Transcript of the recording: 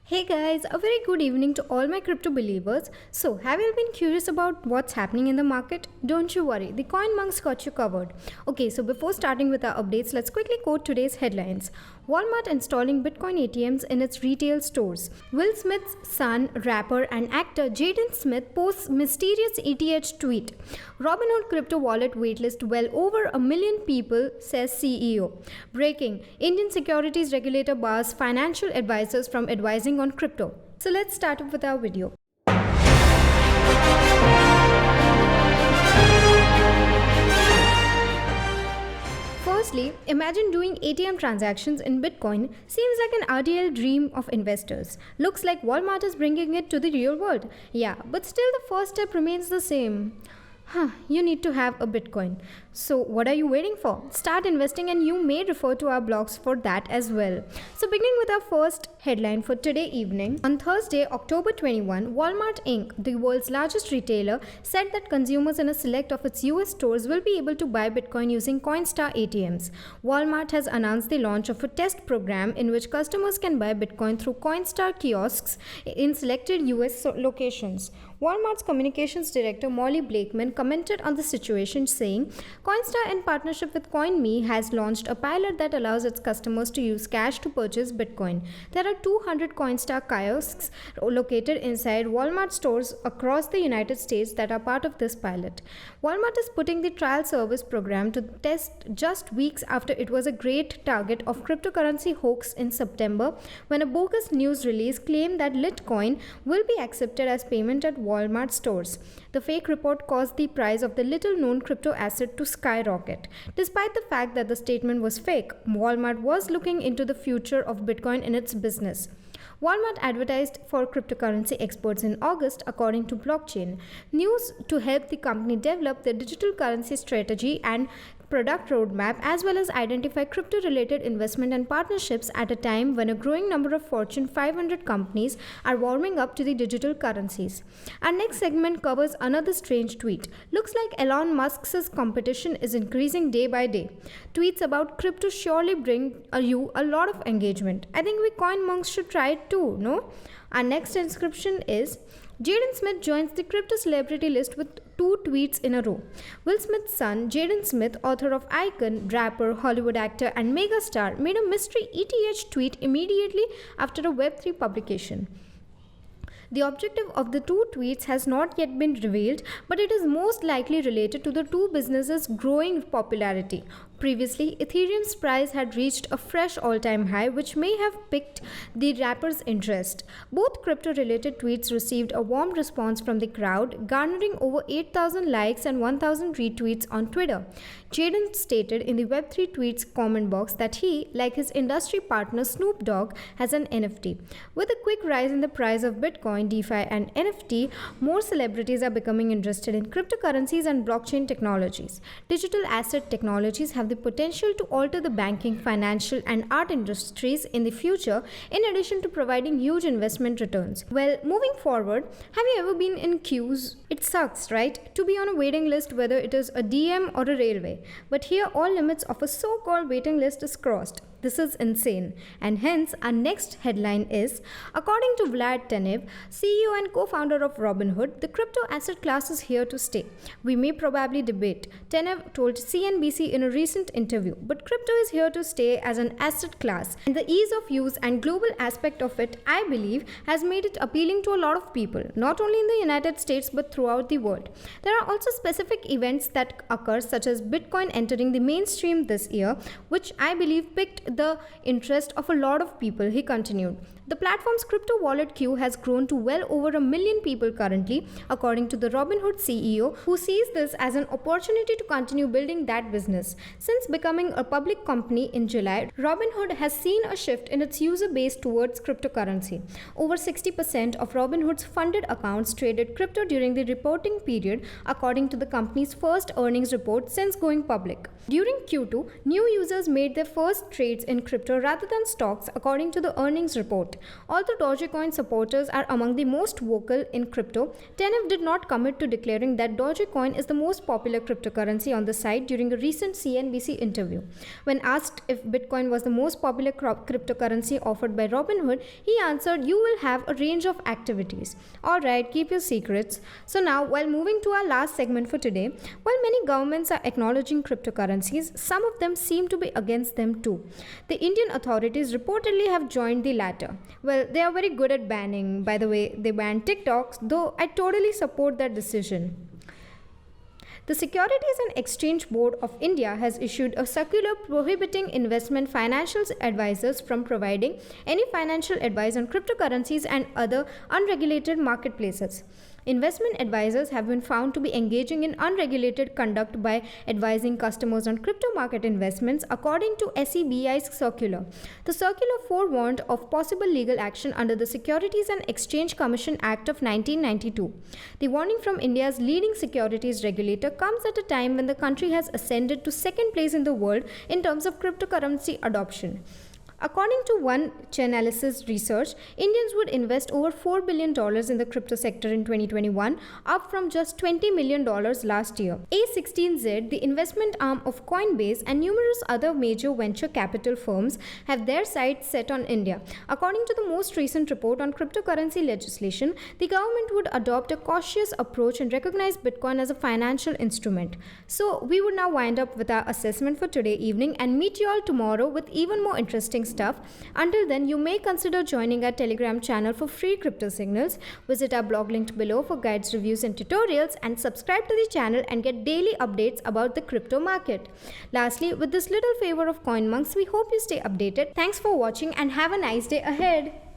Hey guys, a very good evening to all my crypto believers. So, have you been curious about what's happening in the market? Don't you worry, the Coin Monks got you covered. Okay, so before starting with our updates, let's quickly quote today's headlines. Walmart installing Bitcoin ATMs in its retail stores. Will Smith's son, rapper and actor Jaden Smith posts mysterious ETH tweet. Robinhood crypto wallet waitlist well over a million people, says CEO. Breaking, Indian securities regulator bars financial advisors from advising on crypto. So let's start up with our video. Firstly, imagine doing ATM transactions in Bitcoin seems like an ideal dream of investors. Looks like Walmart is bringing it to the real world. Yeah, but still the first step remains the same. You need to have a Bitcoin. So, what are you waiting for? Start investing, and you may refer to our blogs for that as well. So, beginning with our first headline for today evening, on Thursday, October 21, Walmart Inc., the world's largest retailer, said that consumers in a select of its US stores will be able to buy Bitcoin using Coinstar ATMs. Walmart has announced the launch of a test program in which customers can buy Bitcoin through Coinstar kiosks in selected US locations. Walmart's communications director Molly Blakeman commented on the situation, saying, Coinstar, in partnership with CoinMe, has launched a pilot that allows its customers to use cash to purchase Bitcoin. There are 200 Coinstar kiosks located inside Walmart stores across the United States that are part of this pilot. Walmart is putting the trial service program to test just weeks after it was a great target of cryptocurrency hoax in September, when a bogus news release claimed that Litecoin will be accepted as payment at Walmart stores. The fake report caused the price of the little-known crypto asset to skyrocket. Despite the fact that the statement was fake, Walmart was looking into the future of Bitcoin in its business. Walmart advertised for cryptocurrency experts in August, according to Blockchain News, to help the company develop their digital currency strategy and product roadmap, as well as identify crypto-related investment and partnerships at a time when a growing number of Fortune 500 companies are warming up to the digital currencies. Our next segment covers another strange tweet. Looks like Elon Musk's competition is increasing day by day. Tweets about crypto surely bring you a lot of engagement. I think we coin monks should try it too, no? Our next inscription is Jaden Smith joins the crypto celebrity list with 2 tweets in a row. Will Smith's son, Jaden Smith, author of Icon, rapper, Hollywood actor, and megastar, made a mystery ETH tweet immediately after a Web3 publication. The objective of the 2 tweets has not yet been revealed, but it is most likely related to the two businesses' growing popularity. Previously, Ethereum's price had reached a fresh all-time high, which may have piqued the rapper's interest. Both crypto-related tweets received a warm response from the crowd, garnering over 8,000 likes and 1,000 retweets on Twitter. Jaden stated in the Web3 tweets comment box that he, like his industry partner Snoop Dogg, has an NFT. With a quick rise in the price of Bitcoin, DeFi, and NFT, more celebrities are becoming interested in cryptocurrencies and blockchain technologies. Digital asset technologies have the potential to alter the banking, financial, and art industries in the future, in addition to providing huge investment returns. Well, moving forward, have you ever been in queues? It sucks, right? To be on a waiting list, whether it is a DM or a railway. But here, all limits of a so-called waiting list is crossed. This is insane. And hence, our next headline is, according to Vlad Tenev, CEO and co-founder of Robinhood, the crypto asset class is here to stay. We may probably debate, Tenev told CNBC in a recent interview, but crypto is here to stay as an asset class. And the ease of use and global aspect of it, I believe, has made it appealing to a lot of people, not only in the United States but throughout the world. There are also specific events that occur, such as Bitcoin entering the mainstream this year, which I believe picked the interest of a lot of people, he continued. The platform's crypto wallet queue has grown to well over a million people currently, according to the Robinhood CEO, who sees this as an opportunity to continue building that business. Since becoming a public company in July, Robinhood has seen a shift in its user base towards cryptocurrency. Over 60% of Robinhood's funded accounts traded crypto during the reporting period, according to the company's first earnings report since going public. During Q2, new users made their first trades in crypto rather than stocks, according to the earnings report. Although Dogecoin supporters are among the most vocal in crypto, Tenev did not commit to declaring that Dogecoin is the most popular cryptocurrency on the site during a recent CNBC CNBC interview. When asked if Bitcoin was the most popular cryptocurrency offered by Robinhood, he answered, "You will have a range of activities." Alright, keep your secrets. So now, while moving to our last segment for today, while many governments are acknowledging cryptocurrencies, some of them seem to be against them too. The Indian authorities reportedly have joined the latter. Well, they are very good at banning. By the way, they banned TikToks, though I totally support that decision. The Securities and Exchange Board of India has issued a circular prohibiting investment financial advisors from providing any financial advice on cryptocurrencies and other unregulated marketplaces. Investment advisors have been found to be engaging in unregulated conduct by advising customers on crypto market investments, according to SEBI's circular. The circular forewarned of possible legal action under the Securities and Exchange Commission Act of 1992. The warning from India's leading securities regulator comes at a time when the country has ascended to second place in the world in terms of cryptocurrency adoption. According to one Chainalysis research, Indians would invest over $4 billion in the crypto sector in 2021, up from just $20 million last year. A16Z, the investment arm of Coinbase, and numerous other major venture capital firms have their sights set on India. According to the most recent report on cryptocurrency legislation, the government would adopt a cautious approach and recognize Bitcoin as a financial instrument. So, we would now wind up with our assessment for today evening and meet you all tomorrow with even more interesting stuff. Until then, you may consider joining our Telegram channel for free crypto signals. Visit our blog linked below for guides, reviews and tutorials, and subscribe to the channel and get daily updates about the crypto market. Lastly, with this little favor of CoinMonks, we hope you stay updated. Thanks for watching and have a nice day ahead.